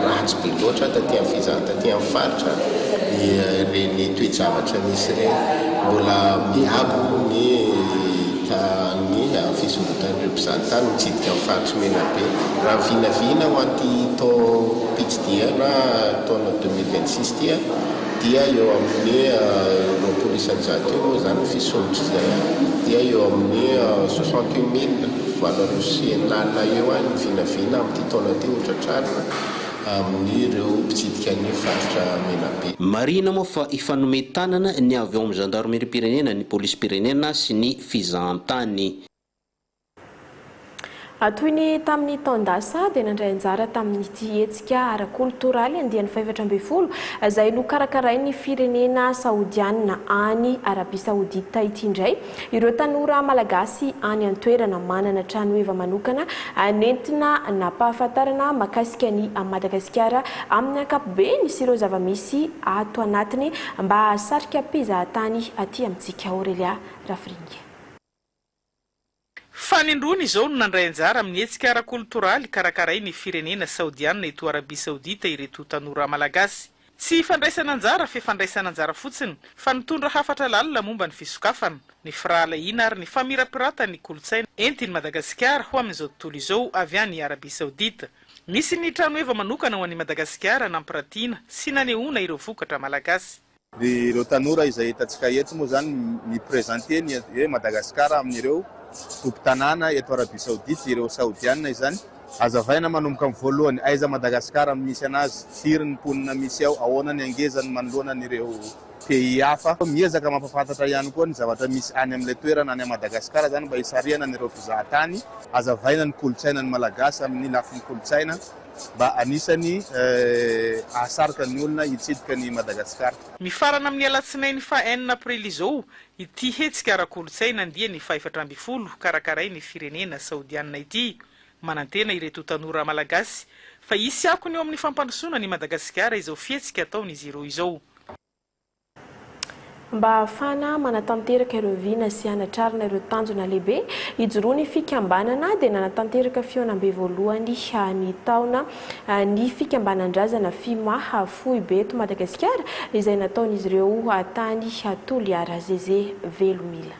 ratsy be loatra taty amin'ny fizahantany taty amin'ny faritra reny toe-javatra misy reny mbola miabo ny fisorotan'ireo mpizahantany mitsidika amin'ny faritra Menabe raha vinavina ho anty tao pitsidiana taona 2026 dia eo amin'ny 20 isanjato eo moa zany fisonitra zay dia eo amin'ny 68 000 valeur sy enin'alina eo any vinavina amin'ity taona ty ohatratrarina amin'ireo mpitsidika ny faritra Menabe. Marina moa fa ifanome tanana ny avy ao amin'ny gendarmerie pirenena ny polisy pirenena sy ny fizahantany. Toy ny tamin'ny taondasa dia nandray anjara tamin'ity hetsika ara-koltoraly andian'ny 720 izay nokarakarain'ny firenena saodiana any Arabia Saodita ity indray. Ireo tanora malagasy any an-toerana manana trano eva manokana nentina nampahafantarana mahakasika ny Madagasikara amin'ny ankapobeny sy ireo zava-misy ato anatiny mba ahasarika mpizahantany aty amintsika Aurelia Rafringy. Fanindrony izao no nandray anjara amin'ny hetsika ara-koltoraly karakarain'ny firenena saodiana eto Arabia Saodita ireto tanora malagasy. Tsy fandraisana anjara fa fandraisana anjara fotsiny fa nitondra hafatra lalina momba ny fisokafana, ny firahalahiana ary ny famirapiratany kolotsaina entiny Madagasikara ho amin'izao tontolo izao avy any Arabia Saodita. Misy ny trano eva manokana ho an'i Madagasikara nampiratiana sy nanehoana ireo vokatra malagasy. Ireo tanora izay hitantsika eto moa zany miprezante ny Madagasikara amin'ireo tompo-tanàna eto Arabia Saodita ireo saodiana izany azavaina manomboka amin'ny voalohany aiza Madagasikara misy anazy tiriny ponina misy ao ahoana ny angezany manoloana n'ireo pays hafa miezaka mampafantatra ihany koa ny zavatra misy any amin'ilay toerana any Madagasikara zany mba hisariana n'ireo mpizahatany azavaina ny kolotsaina ny malagasy amin'ny lafin'ny kolotsaina mba anisany ahasarika ny olona hitsidika ny Madagasikara. Mifarana amin'ny alatsinainy fa 4 Aprily izao ity hetsika ara-kolotsaina andian'ny 720 karakarain'ny firenena saodiana ity manantena ireto tanora malagasy fa hisy akony eo amin'ny fampandrosoana ny Madagasikara izao fihetsika ataon'izy ireo izao. Mba ahafana manatanteraka ireo vina sy anatrarina ireo tanjona lehibe hijoroany fikambanana dia nanatanteraka fihaonam-be voalohany ny taona ny fikambanan-drazana fimaha foibe eto Madagasikara izay nataon'izy ireo tany Toliara Zeze Velomila.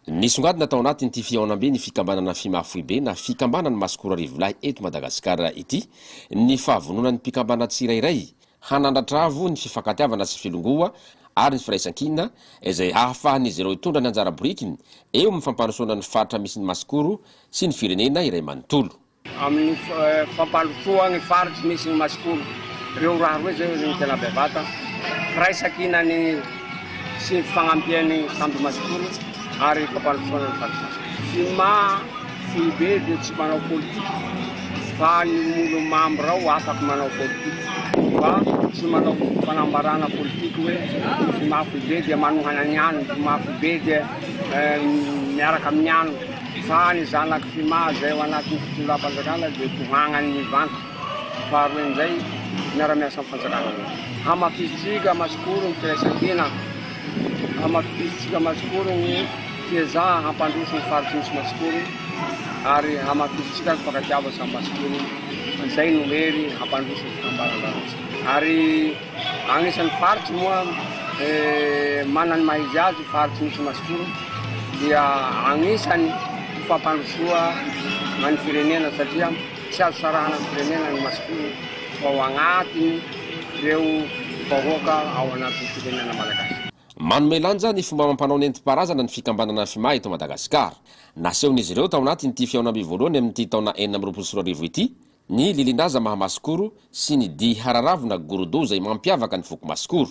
Nisongadina tao anatin'ity fihaonam-be ny fikambanana fimaha foibe na fikambanana Masikora Rivolahy eto Madagasikara ity ny fahavononan'ny mpikambana tsirairay hanandratravo ny fifankatiavana sy filongoa ary ny firaisan-kina izay ahafahan'izy ireo hitondra ny anjara borikiny eo amin'ny fampandrosoana ny faritra misy ny Masikoro sy ny firenena iray manontolo. Amin'ny fampandrosoa ny faritra misy ny Masikoro ireo raha roa zay ny tena bevata firaisan-kina ny sy ny fagnampiany samby Masikoro ary fampandrosoana ny faritra. Fimaha foibe dia tsy manao politika fa ny olo membre ao afaka manao politique fa tsy manao fanambarana politique hoe fimafy be dia manohana ny ano fimafy be dia miaraka amin'ny ano fa ny zanaky fima zay ao anatin'ny fitondram-panjakana dia tohagnany mivanta faharoa amin'izay miara-miasa amin'ny fanjakana hamafisitsika masikoro ny firaisan-kina hamafisitsika masikoro ny fieza hampandroso ny faritsy misy masikoro ary hamafisitsika ny fakatiava samy masikoro izay no hery hampandroso ny fikambaran-daratsy ary agnisan'ny faritsy moa manany mahizy azy faritsy misy masikoro dia agnisany fampandrosoa ny firenena satria tsy azo sarahana ny firenena ny masikoro fa ao agnatiny ireo vahoaka ao anatin'ny firenena malagasy. Manome lanja ny fomba mampanao nentim-paharazana ny fikambanana FIMA eto Madagasikara. Nasehon'izy ireo tao anatin'ity fiaonam-by voalohany amin'ity taona 424 ity ny lilindraza mahamasikoro sy ny di hararavina gorodo izay mampiavaka ny foko masikoro.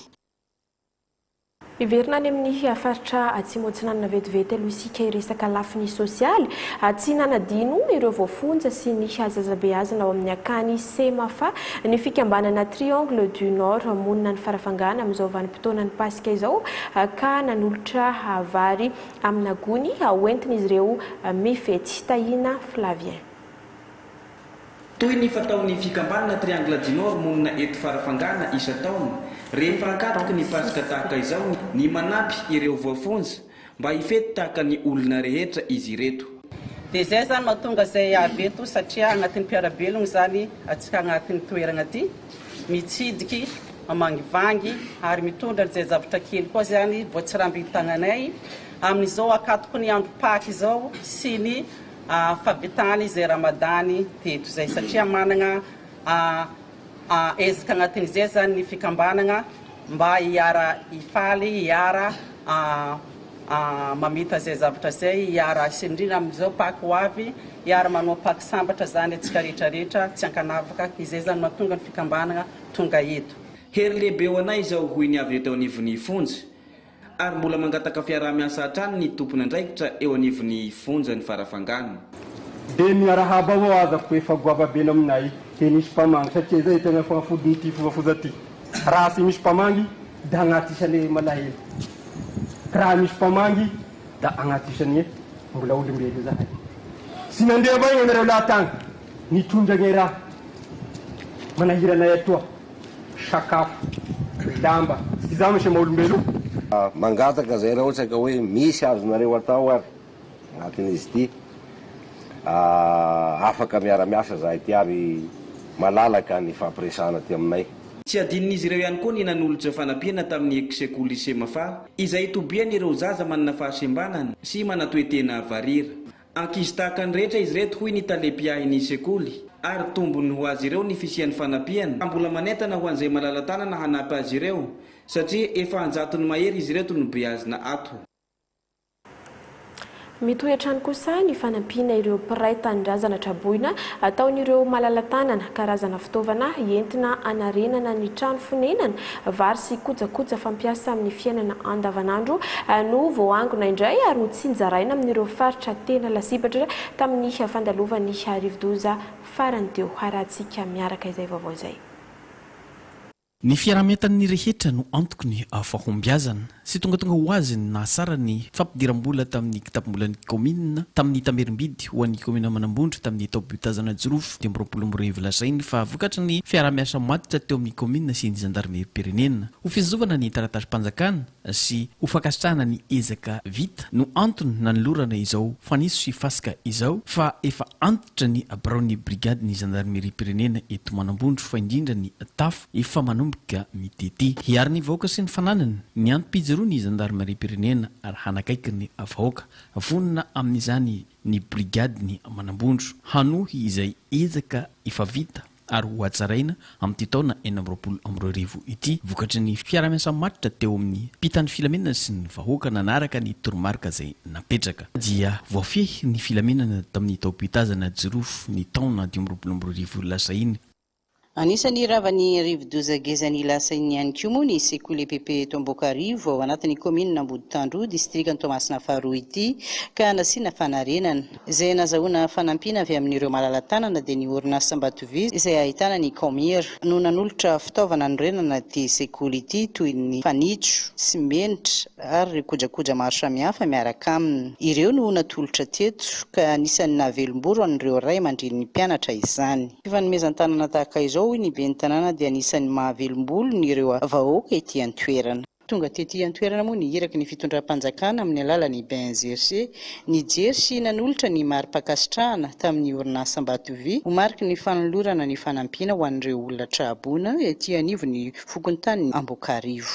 Iverina any amin'ny faritra atsimo atsinanana vetivety aloha isika iresaka lafiny sosialy tsy nanadino ireo voafonja sy ny hazazabeazana ao amin'ny akany semafa ny fikambanana Triangle du Nord monina ny farafangana amin'izao vanim-potoana ny pasika izao ka nanolotra vary amina gony hoentin'izy ireo mifety. Tahina Flavien. Toy ny fataon'ny fikambanana Triangle du Nord monina eto farafangana isa-taona rehefa akatoky ny pasika tahaka izao ny manampy ireo voafonja mba hifety tahaka ny olona rehetra izy ireto. Dia izay zany mahatonga izay avy eto satria agnatin'ny mpiara-belogna zany atsika agnatin'ny toerana ity mitsidiky mamangivangy ary mitondra izay zavatra kely koa zany voatsiramby tagnanay amin'izao akatoky ny andro Pâques izao sy ny fabetany izay Ramadany teto izay satria manana ezaka agnatin'izay zany ny fikambanana mba hiara ifaly hiara mamita izay zavatra izay hiara sy indrindra amin'izao Pâques ho avy hiara manao Pâques sambatra zany atsika rehetrarehetra tsy ankanavaka izay zany mahatonga ny fikambanana tonga eto. Hery lehibe ho anay izao hoy ny avy eto anivon'ny fonja ary mbola mangataka fiara-miasa hatrany ny tompony andraikitra eo anivon'ny fonja ny farafangana. Dia miarahaba avao azako efa goavabena aminay dia misy mpamangy satria zay tena fanafodiny ty fofafoza ty raha sy misy mpamangy da agnaty isany malahelo raha misy mpamangy da agnaty isany mbola olombelo zahay sy nandeha avao anareo lahatany nitondra ny raha manahiranay atoa sakafo lamba sy za misy maolombelo mangataka zay raha ohatra ka hoe misy azonareo atao ary agnatin'izy ity afaka miara-miasa zahay ty ary malalaka ny fampiresahana ty aminay. Tsy adinon'izy ireo ihany koa ny nanolotra fanampiana tamin'ny ex-sekoly semafa izay tobiany ireo zaza manana fahasembanana sy manatoetena varira. Ankizy tahaka ny rehetra izy reto hoy ny talempiahin'ny sekoly ary tombony ho azy ireo ny fisian'ny fanampiana mbola manentana ho an'izay malala-tanana hanampy azy ireo satria efa anjatony mahery izy reto no beazina ato. Mitoetrany kosa ny fanampiana ireo mpiray tanindrazana traboina ataon'ireo malala-tanana karazana fitaovana entina anarenana ny trano fonenana vary sy kojakoja fampiasa amin'ny fiainana andavanandro no voangona indray ary ho tsinjaraina amin'ireo faritra tena lasipatra tamin'ny fandalovany arivo-doza farany teo harantsika miaraka izay vaovao izay. Ny fiarametan'ny rehetra no antoko ny fahombiazana sy tonga ho azy ny nahasara ny fampidiram-bola tamin'ny kitapom-bolan'ny komina tamin'ny tamerim-bidy ho an'ny komina Manambondro tamin'ny tao-bitazana Jirofo 2024 lasainy fa vokatra ny fiara-miasa matitra teo amin'ny komina sy ny zandarmeri-pirenena ho fizovana ny taratasy-panjakana sy ho fakasitrahana ny ezaka vita no antony nanolorana izao faniso sy fasika izao fa efa antitra ny braony brigade ny zandarmeri-pirenena eto Manambondro fa indrindra ny tafo efa manomboka mitety hiary ny vahoaka sy ny fananana ny antom-pijeroa ny zandarmeri-pirenena ary hanakaiky ny vahoaka vonona amin'izany ny brigade ny Manambondro hanohy izay ezaka efa vita ary ho atsaraina amin'ity taona 2024 ity vokatry ny fiara-miasa matitra teo amin'ny mpitan'ny filamenana sy ny vahoaka nanaraka ny toromarika izay napetraka dia voafehy ny filamenana tamin'ny tao-pitazana Jirofo ny taona 2024 lasainy. Anisany ravany rivodoza gezany lasainy ihany koa moa ny sekoly PP Tombokarivo ao anatin'ny komina Amboditandro distriktany Toamasina faharoa ity ka nasiana fanarenana izay nazahoana fanampiana avy amin'ireo malalatanana dia ny orinasa Sambatovy izay ahitana ny Komira no nanolotra fitaovana norenana ity sekoly ity toy ny fanitso, simenitra ary kojakoja maro samihafa miaraka aminy. Ireo no natolotra teto ka anisany nahavelomboro an'ireo ray aman-dreny ny mpianatra izany. Fifanomezan-tanana tahaka izao ny ben'ny tanàna dia anisan'ny mahavelombolo ny ireo vahoaka ety an-toerana. Tonga tety an-toerana moa ny hiraky ny fitondram-panjakana amin'ny alalan'ny BNZRC, ny jersy nanolotra ny mari-pakasitrahana tamin'ny orinasa Sambatovy ho mariky ny fanolorana ny fanampiana ho an'ireo olona trahabona ety anivon'ny fokontany Ambokarivo.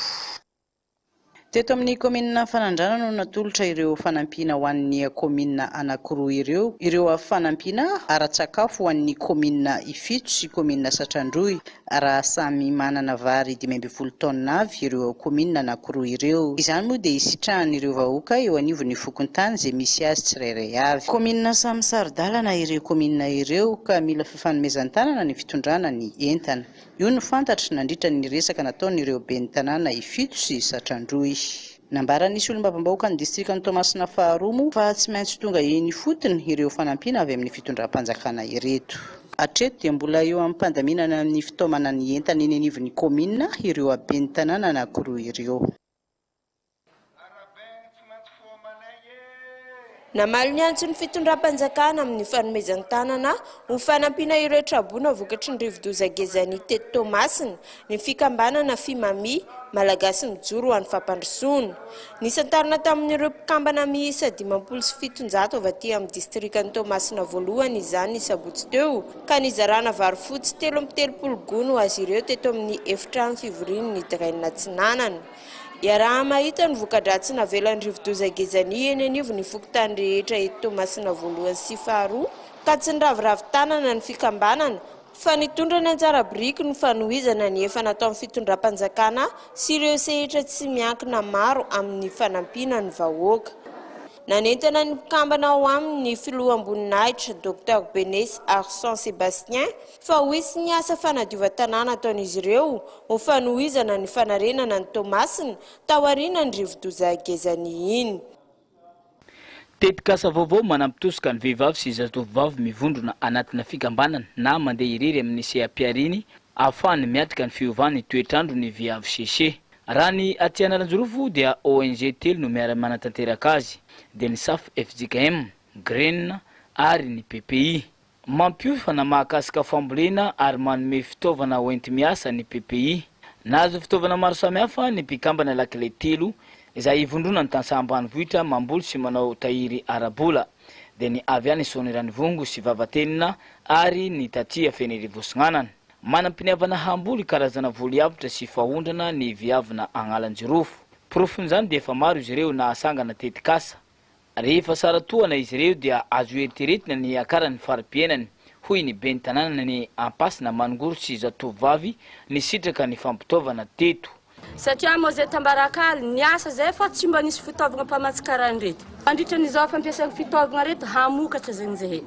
Teto amin'ny komina Fanandrana no natolotra ireo fanampiana ho an'ny komina anankiroa ireo fanampiana ara-tsakafo ho an'ny komina Ifito sy komina Satrandroy raha samy manana vary 12 taona avy ireo komina anankiroa ireo. Izany moa dia isitrahan'ireo vahoaka eo anivon'ny fokontany izay misy azy tsirairay avy. Komina samy sarodalana ireo komina ireo ka mila fifanomezan-tanana ny fitondrana ny entana. Io no fantatra nandritra ny resaka nataon'ireo ben'ny tanàna Ifito sy Satrandroy. Nambaran'isy olom-bavam-bahoaka ny distriktan'ny Toamasina faharoa moa fa tsy maintsy tonga eny fotony ireo fanampiana avy amin'ny fitondram-panjakana ireto. Hatreto dia mbola eo amin'ny mpandaminana amin'ny fitaomana ny entana eny anivon'ny komina ireo ben'ny tanàna anankiroa ireo. Namaly ny antso ny fitondram-panjakana amin'ny fanomezan-tanana ho fanampiana ireo trabona vokatry ny rivodoza gezany teto Toamasina ny fikambanana Fimami malagasy mijoro ho an'ny fampandrosoana. Nisantarana tamin'ireo mpikambana miisa 570 avy aty amin'ny distriktan'ny Toamasina voalohany izany ny sabotsy teo ka nizarana vary fotsy 13 gony ho azy ireo teto amin'ny efitrano fivoriany ny Drainina Tsinanana. Iaraha mahita ny voka-dratsy navelan'ny rivodoza gezany eny anivon'ny fokontany rehetra eto Toamasina voalohany sy faharoa ka tsy niraviravin-tanana ny fikambanana fa nitondra ny anjara biriky ny fanohizana ny efa natao amin'ny fitondram-panjakana sy ireo sehatra tsy miankina maro amin'ny fanampiana ny vahoaka. Nanentana ny mpikambana ao amin'ny filoha amboninahitra Dr Benes Arson Sébastien fa ho hisy ny asa fanadiova-tanàna ataon'izy ireo ho fanohizana ny fanarenana ny Toamasina taoriana ny rivodoza gezany iny. Tetikasa vaovao manampitosika ny vehivavy sy zatovovavy mivondrona anatina fikambanana na mandeha irery amin'ny seha-piariny ahafahany miatrika ny fiovany ny toetrandro ny viavy sese. Raha ny aty Analanjorofo dia ONG telo no miara-manatanteraka azy dia ny SAF FJKM, GREN ary ny PPI. Mampiofana mahakasika fambolena ary manome fitaovana hoenty miasa ny PPI. Nahazo fitaovana maro samihafa ny mpikambana lakile telo izay ivondrona ny tansa ambanivohitra mamboly sy manao tahiry arabola dia ny avy any Sonirany Vongo sy Vavatenina ary ny Tatia Fenerivosinanana. Manampiniavana hamboly karazana voliavitra sy fahondrana ny viavina Analanjorofo. Profon'izany dia efa maro izy ireo nahasangana tetikasa. Rehefa sara toana izy ireo dia azo eritreretina ny akarany fari-piainany hoy ny ben'ny tanàna ny ampasina Mangoro sy zatovovavy ny sitraka ny fampitaovana teto. Satria moa zay tambarak'aly ny asa zay fa tsy mba nisy fitaovana mpamatsikarany reto. Mandritran'izao fampiasana fitaovana reto hamokatra zany zay.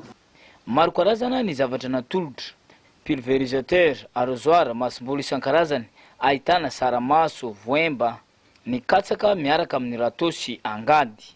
Maro karazana ny zavatra natolotra. Pulvérisateur, arrosoir, masom-boly isan-karazany, ahitana saramaso, voemba, ny katsaka miaraka amin'ny râteau sy angady.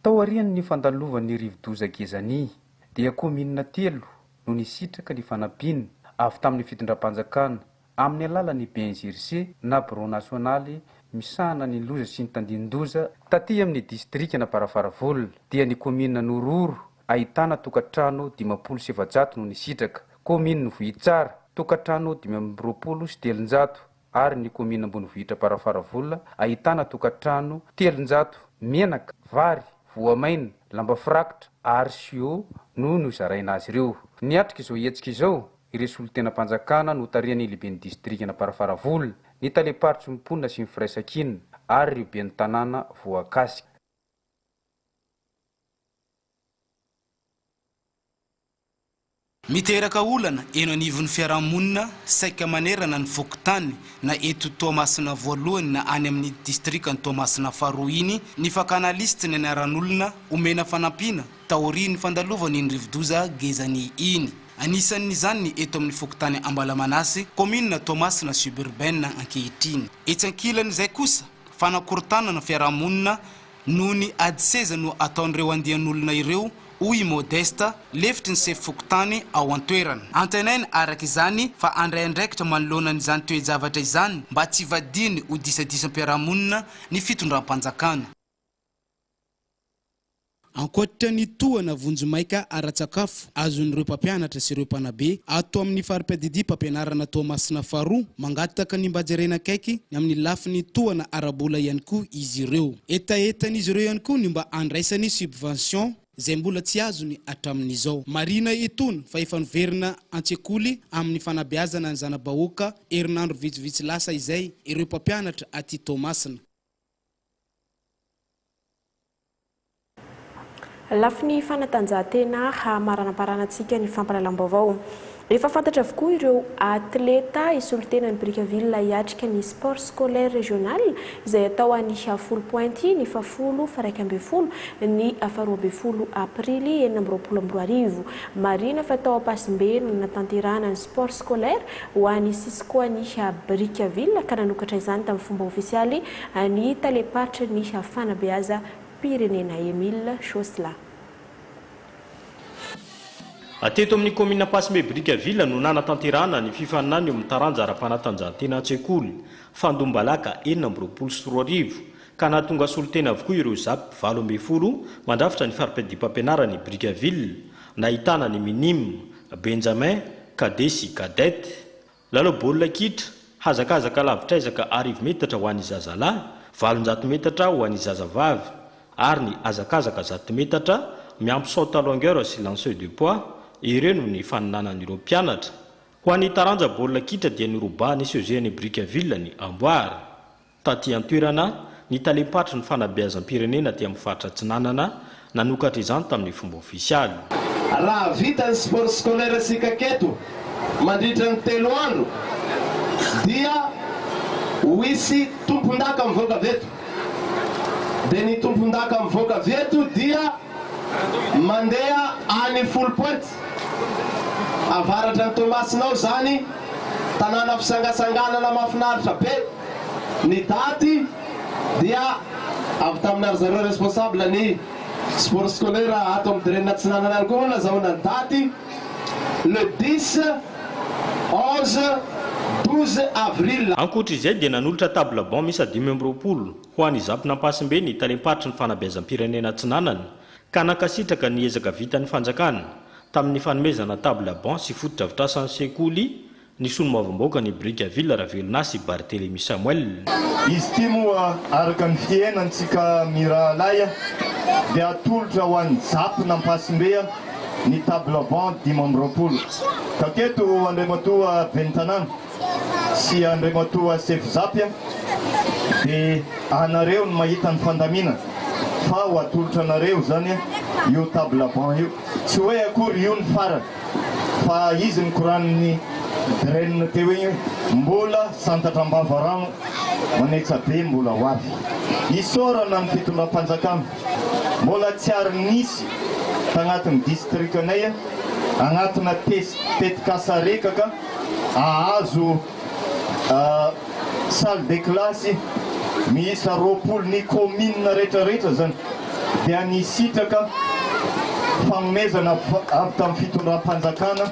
Tao aorian'ny fandalovan'ny rivodoza gezany dia komina telo no nisitraka ny fanampiana avy tamin'ny fitondram-panjakana amin'ny alalan'ny BNZRC na Bureau nasionaly misahana ny loza sy ny tandinin-doza taty amin'ny distrikta na Parafaravolona dia ny komina Nororo ahitana tokatrano 570 no nisitraka, komina Vohitsara tokatrano 520 ary ny komina Ambonivohitra Parafaravolona ahitana tokatrano 300 menaka, vary, voamaina, lamba firakitra ary sio no nozaraina azy ireo. Niatrika izao hetsika izao ireo solon-tena-panjakana no tarihan'ny lehiben'ny distrikta na Parafaravolona, ny taleparitry mimponina sy ny firaisan-kinina ary ireo ben'ny tanàna voakasika. Miteraka olana eno anivon'ny fiarahamonina saika manerana ny vokotany na eto Toamasina voalohany na any amin'ny distriktan'ny Toamasina faharoa iny ny fakana listy ny anaran'olona omena fanampiana taorian'ny fandalovany ny rivodoza gezany iny. anisan'izany eto amin'ny fokotany Ambalamanasy commune Toamasina suburbaine ankehitriny. Etsy ankilany izay kosa fanakorontanana fiarahamonina noho ny ady seza no ataon'ireo andian'olona ireo hoy Modesta lefitry ny sefy fokotany ao an-toerana. Antenaina araka izany fa andraindraikitra manoloana n'izany toe-javatra izany mba tsy vadiny ho disadisam-piarahamonina ny fitondram-panjakana. Ankoatra ny toana vonjomaika ara-tsakafo azon'ireo mpampianatra sy ireo mpanabe ato amin'ny fari-padidia mpampianarana Toamasina faharoa mangataka ny mbajerena akaiky amin'ny lafiny toana arabola ihany koa izy ireo. Etaetan'izy ireo ihany koa ny mba andraisany subvention izay mbola tsy azony hatramin'izao. Marina itony fa efa niverina an-tsekoly amin'ny fanabeazana ny zana-bahoaka herinandro vitsivitsy lasa izay ireo mpampianatra aty Toamasina. Lafiny fanatanjahantena maranam-paranantsika ny fampalalam-baovao. Efa fantatra avokoa ireo atleta isolitena ny Brickaville hiatrika ny sport scolaire régional izay atao any 10 pointy ny 10 ny 12 aprily 2022. Marina fa tao Ampasimbeno natanterahana ny sport scolaire ho any Sisikoa ny Brickaville ka nanokatra izany tamin'ny fomba ofisialy ny talepatra ny fanabeaza Pirenena Emile Chosla. Ateto amin'ny commune Ampasimbe Brickaville no nanatanterahana ny fifaninana eo amin'ny taranja ara-panatanjahantena an-tsekoly Fandombalaka 2024 ka nahatonga solitena avokoa ireo zapy 12 mandrafitra ny fari-padidia mpampianarana ny Brickaville nahitana ny minime, Benjamin, cadet sy cadette. Lalao baolina kitra hazakazaka lavitraizaka 10 metatra ho an'ny zazalahy, 700 metatra ho an'ny zazavavy ary ny hazakazaka 100 metatra miampy saut à longueur sy lanceur de poids ireo no ny faninanan'ireo mpianatra. Ho an'ny taranja baolina kitra dia nirobahany Seozeny Brickaville ny amboary. Taty an-toerana ny talepatra ny fanabeazam-pirenena ty amin'ny faritra Atsinanana nanokatra izany tamin'ny fomba ofisialy. Raha vita ny sport scolaire sika keto mandritra ny 3 andro dia hoisy tompon-daka mivoaka veto. Dia ny tompon-daka mivoaka veto dia mandeha any 10 point. Avaratra ny Toamasina zany tanàna fisangasanganana mahafinaritra be. Ny daty dia avy taminary zareo responsable ny sport scolaire ato amin'ny direnina Atsinanana ihany koa nazahoana ny daty le 10, 11, 12 avril. Ankoatra izay dia nanolotra table banc misy 20 ho an'ny zapy n'Ampasimbe ny talepatra ny fanabeazam-pirenena Atsinanana ka nakasitraka ny ezaka vitan'ny fanjakana tamin'ny fanomezana table banc sy foto-drafitrasan'ny sekoly ny sonomavamboaka ny Brickaville Ravelona sy Barthélemy Samuel. Izy ity moa araka ny fiainantsika mirahalahy dia atolotra ho an'ny zapy n'Ampasimbe ny table banc 20. Taketo Andriamatoa Bentanana sy Andriamatoa Sefizapy dia anareo ny mahita ny fandamina fa ho atolotra anareo zany io table banc io. Tsy hoe akory io ny farany fa izy ny koran'ny direnina teo igny mbola santatra ambavarano manetsa be mbola ho avy. Isorana ny fitondram-panjakana mbola tsy ary nisy tagnatin'ny districtanay agnatina tetikasa-rekaka ahazo salle de classe miisa 20 ny commune rehetrarehetra zany dia nisitraka fanomezana avy tamin'ny fitondram-panjakana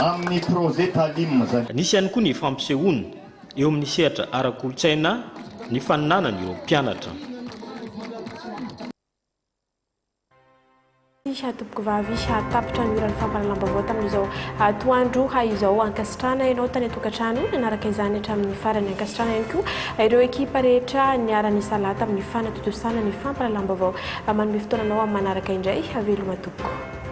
amin'ny projet talim zany. Nisy ihany koa ny fampisehoana eo amin'ny sehatra ara-kolotsaina ny faninanana ireo mpianatra. Tompoko vavy tapitra ny iran'ny fampalalam-baovao tamin'izao atoandro izao ankasitrana ianao tany atokantrano nanaraka izany hatramin'ny farany ankasitrana ihany koa ireo ekipa rehetra niara-ny salata amin'ny fanatotosana ny fampalalam-baovao manome fotoananao amin'ny manaraka indray aveloma tompoko.